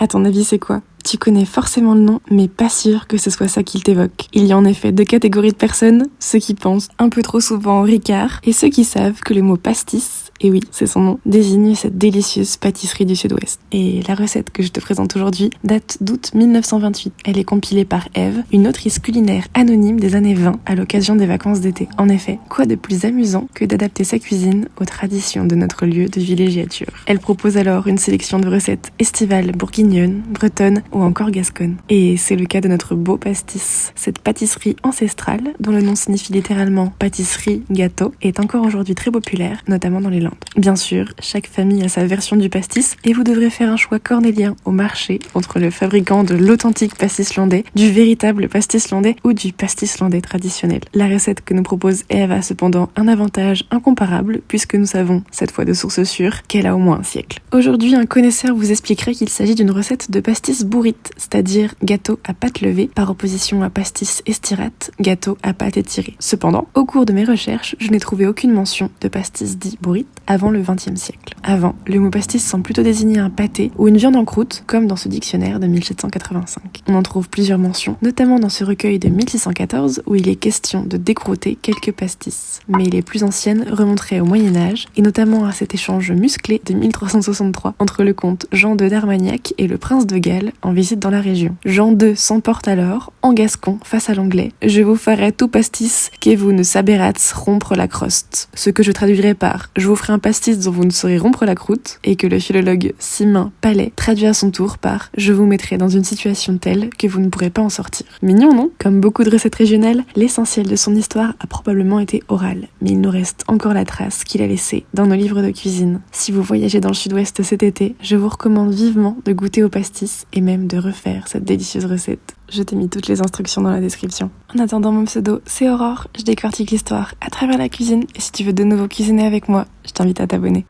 À ton avis, c'est quoi ? Tu connais forcément le nom, mais pas sûr que ce soit ça qu'il t'évoque. Il y a en effet deux catégories de personnes, ceux qui pensent un peu trop souvent au Ricard et ceux qui savent que le mot pastis, et oui, c'est son nom, désigne cette délicieuse pâtisserie du Sud-Ouest. Et la recette que je te présente aujourd'hui date d'août 1928. Elle est compilée par Ève, une autrice culinaire anonyme des années 20 à l'occasion des vacances d'été. En effet, quoi de plus amusant que d'adapter sa cuisine aux traditions de notre lieu de villégiature. Elle propose alors une sélection de recettes estivales, bourguignonnes, bretonnes ou encore gasconnes. Et c'est le cas de notre beau pastis. Cette pâtisserie ancestrale, dont le nom signifie littéralement pâtisserie, gâteau, est encore aujourd'hui très populaire, notamment dans les Landes. Bien sûr, chaque famille a sa version du pastis et vous devrez faire un choix cornélien au marché entre le fabricant de l'authentique pastis landais, du véritable pastis landais ou du pastis landais traditionnel. La recette que nous propose Ève a cependant un avantage incomparable puisque nous savons, cette fois de source sûre, qu'elle a au moins un siècle. Aujourd'hui, un connaisseur vous expliquerait qu'il s'agit d'une recette de pastis bourrite, c'est-à-dire gâteau à pâte levée, par opposition à pastis estirate, gâteau à pâte étirée. Cependant, au cours de mes recherches, je n'ai trouvé aucune mention de pastis dit bourrite avant le XXe siècle. Avant, le mot pastis semble plutôt désigner un pâté ou une viande en croûte, comme dans ce dictionnaire de 1785. On en trouve plusieurs mentions, notamment dans ce recueil de 1614 où il est question de décrouter quelques pastis. Mais les plus anciennes remonteraient au Moyen-Âge, et notamment à cet échange musclé de 1363 entre le comte Jean II d'Armagnac et le prince de Galles en visite dans la région. Jean II s'emporte alors, en gascon, face à l'anglais. « Je vous ferai tout pastis, que vous ne saberats rompre la croste ». Ce que je traduirai par « Je vous ferai un pastis dont vous ne saurez rompre la croûte » et que le philologue Simain Palais traduit à son tour par « Je vous mettrai dans une situation telle que vous ne pourrez pas en sortir ». Mignon, non ? Comme beaucoup de recettes régionales, l'essentiel de son histoire a probablement été oral, mais il nous reste encore la trace qu'il a laissée dans nos livres de cuisine. Si vous voyagez dans le Sud-Ouest cet été, je vous recommande vivement de goûter au pastis et même de refaire cette délicieuse recette. Je t'ai mis toutes les instructions dans la description. En attendant, mon pseudo, c'est Aurore. Je décortique l'histoire à travers la cuisine et si tu veux de nouveau cuisiner avec moi, je t'invite à t'abonner.